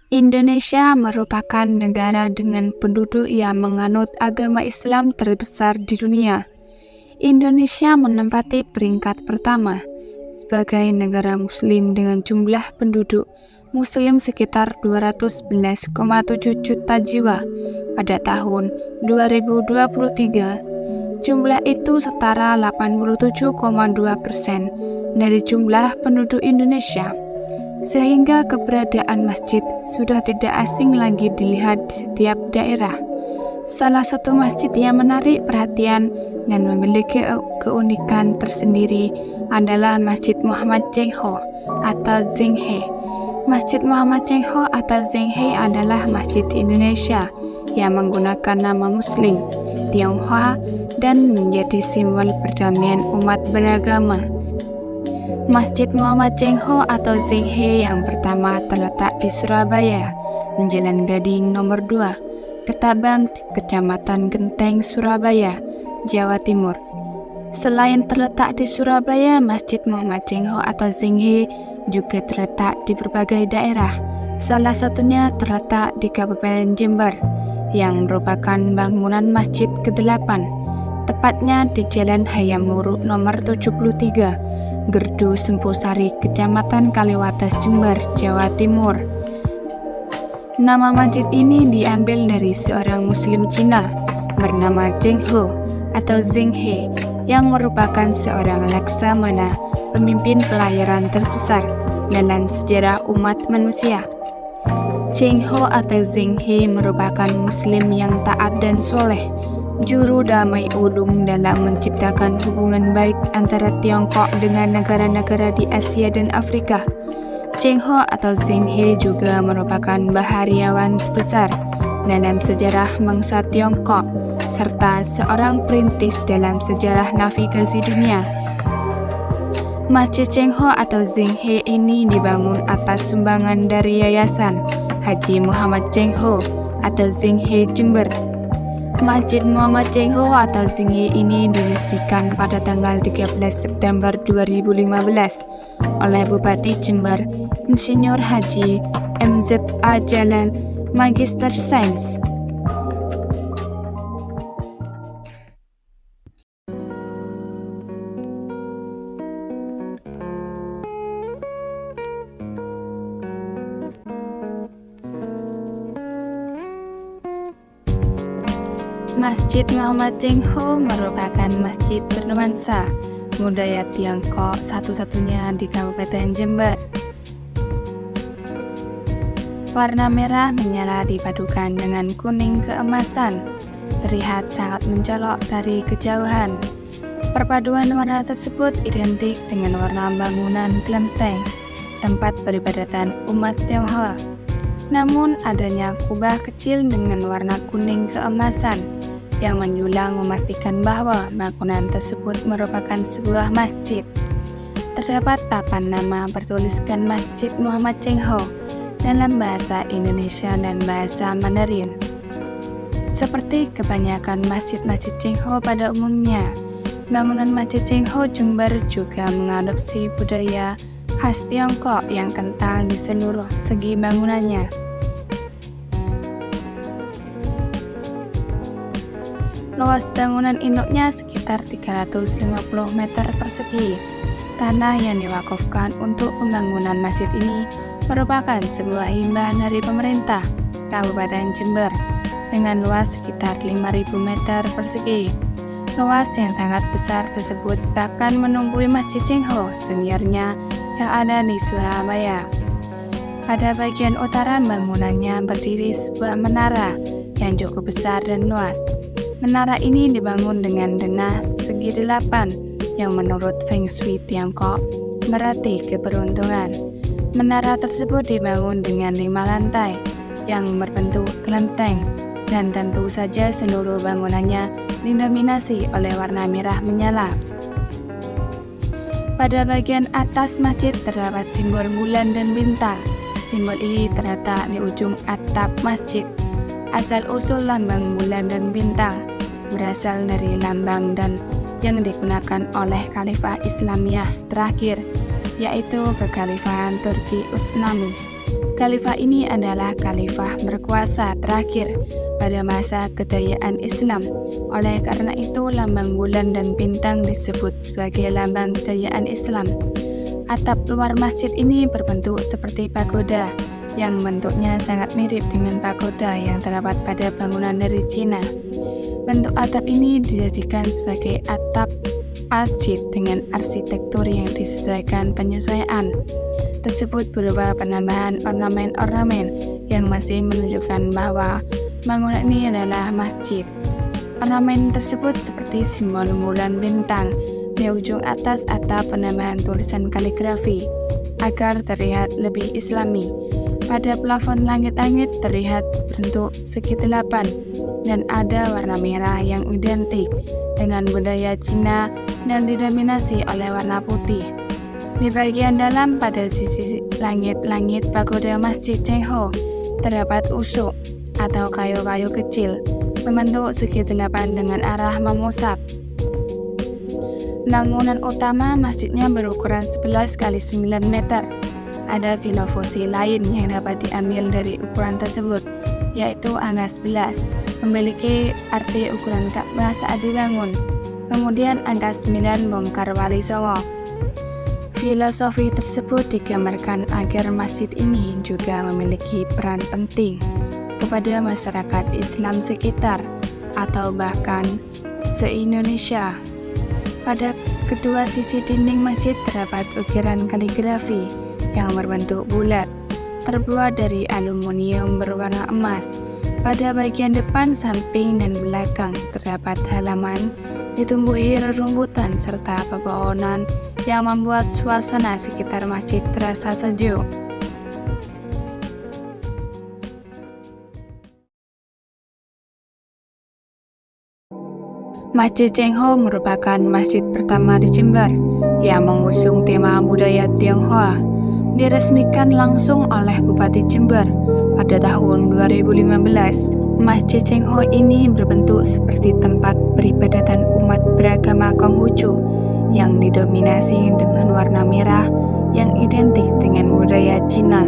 Indonesia merupakan negara dengan penduduk yang menganut agama Islam terbesar di dunia. Indonesia menempati peringkat pertama sebagai negara Muslim dengan jumlah penduduk Muslim sekitar 211,7 juta jiwa pada tahun 2023. Jumlah itu setara 87,2% dari jumlah penduduk Indonesia, sehingga keberadaan masjid sudah tidak asing lagi dilihat di setiap daerah. Salah satu masjid yang menarik perhatian dan memiliki keunikan tersendiri adalah Masjid Muhammad Cengho atau Zenghe. Masjid Muhammad Cengho atau Zenghe adalah masjid di Indonesia yang menggunakan nama Muslim, Tionghoa, dan menjadi simbol perdamaian umat beragama. Masjid Muhammad Cengho atau Zenghe yang pertama terletak di Surabaya, Jalan Gading nomor 2, Ketabang, Kecamatan Genteng, Surabaya, Jawa Timur. Selain terletak di Surabaya, Masjid Muhammad Cengho atau Zenghe juga terletak di berbagai daerah. Salah satunya terletak di Kabupaten Jember, yang merupakan bangunan masjid ke-8, tepatnya di Jalan Hayam Wuruk nomor 73, Gerdu Semposari, Kecamatan Kaliwates, Jember, Jawa Timur. Nama masjid ini diambil dari seorang Muslim Cina bernama Zheng atau Zenghe yang merupakan seorang laksamana, pemimpin pelayaran terbesar dalam sejarah umat manusia. Cengho atau Zenghe merupakan Muslim yang taat dan soleh, juru damai ulung dalam menciptakan hubungan baik antara Tiongkok dengan negara-negara di Asia dan Afrika. Cengho atau Zenghe juga merupakan bahariawan terbesar dalam sejarah bangsa Tiongkok, serta seorang perintis dalam sejarah navigasi dunia. Masjid Cengho atau Zenghe ini dibangun atas sumbangan dari Yayasan Haji Muhammad Cengho atau Zenghe Jember. Masjid Muhammad Cengho atau Zenghe ini diresmikan pada tanggal 13 September 2015 oleh Bupati Jember, Insinyur Haji MZA Jalal, Magister Sains. Masjid Muhammad Cengho merupakan masjid bernuansa budaya Tiongkok satu-satunya di Kabupaten Jember. Warna merah menyala dipadukan dengan kuning keemasan, terlihat sangat mencolok dari kejauhan. Perpaduan warna tersebut identik dengan warna bangunan kelenteng, tempat peribadatan umat Tionghoa. Namun adanya kubah kecil dengan warna kuning keemasan yang menjulang memastikan bahwa bangunan tersebut merupakan sebuah masjid. Terdapat papan nama bertuliskan Masjid Muhammad Cengho dalam bahasa Indonesia dan bahasa Mandarin. Seperti kebanyakan masjid-masjid Cengho pada umumnya, bangunan Masjid Cengho Jember juga mengadopsi budaya khas Tiongkok yang kental di seluruh segi bangunannya. Luas bangunan induknya sekitar 350 meter persegi. Tanah yang diwakafkan untuk pembangunan masjid ini merupakan sebuah hibah dari pemerintah Kabupaten Jember dengan luas sekitar 5.000 meter persegi. Luas yang sangat besar tersebut bahkan menunggui Masjid Cengho seniornya yang ada di Surabaya. Pada bagian utara bangunannya berdiri sebuah menara yang cukup besar dan luas. Menara ini dibangun dengan denah segi 8 yang menurut Feng Shui Tiongkok berarti keberuntungan. Menara tersebut dibangun dengan 5 lantai yang berbentuk kelenteng dan tentu saja seluruh bangunannya didominasi oleh warna merah menyala. Pada bagian atas masjid terdapat simbol bulan dan bintang. Simbol ini terletak di ujung atap masjid. Asal-usul lambang bulan dan bintang berasal dari lambang dan yang digunakan oleh Khalifah Islamiyah terakhir, yaitu Kekhalifahan Turki Utsmani. Khalifah ini adalah khalifah berkuasa terakhir pada masa kejayaan Islam. Oleh karena itu, lambang bulan dan bintang disebut sebagai lambang kejayaan Islam. Atap luar masjid ini berbentuk seperti pagoda, yang bentuknya sangat mirip dengan pagoda yang terdapat pada bangunan dari Cina. Bentuk atap ini dijadikan sebagai atap masjid dengan arsitektur yang disesuaikan penyesuaian tersebut berupa penambahan ornamen-ornamen yang masih menunjukkan bahwa bangunan ini adalah masjid. Ornamen tersebut seperti simbol bulan bintang di ujung atas atau penambahan tulisan kaligrafi agar terlihat lebih islami. Pada plafon langit-langit terlihat bentuk segitiga dan ada warna merah yang identik dengan budaya Cina dan didominasi oleh warna putih. Di bagian dalam pada sisi langit-langit pagoda Masjid Cengho terdapat usuk atau kayu-kayu kecil membentuk segitiga dengan arah memusat. Bangunan utama masjidnya berukuran 11 x 9 meter. Ada filosofi lain yang dapat diambil dari ukuran tersebut, yaitu angka 11 memiliki arti ukuran Ka'bah saat dibangun. Kemudian angka 9 bongkar Wali Songo. Filosofi tersebut digambarkan agar masjid ini juga memiliki peran penting kepada masyarakat Islam sekitar atau bahkan se-Indonesia. Pada kedua sisi dinding masjid terdapat ukiran kaligrafi yang berbentuk bulat, terbuat dari aluminium berwarna emas. Pada bagian depan, samping, dan belakang terdapat halaman ditumbuhi rerumputan serta pepohonan yang membuat suasana sekitar masjid terasa sejuk. Masjid Cengho merupakan masjid pertama di Jember yang mengusung tema budaya Tionghoa. Diresmikan langsung oleh Bupati Jember pada tahun 2015. Masjid Cengho ini berbentuk seperti tempat peribadatan umat beragama Konghucu yang didominasi dengan warna merah yang identik dengan budaya Cina.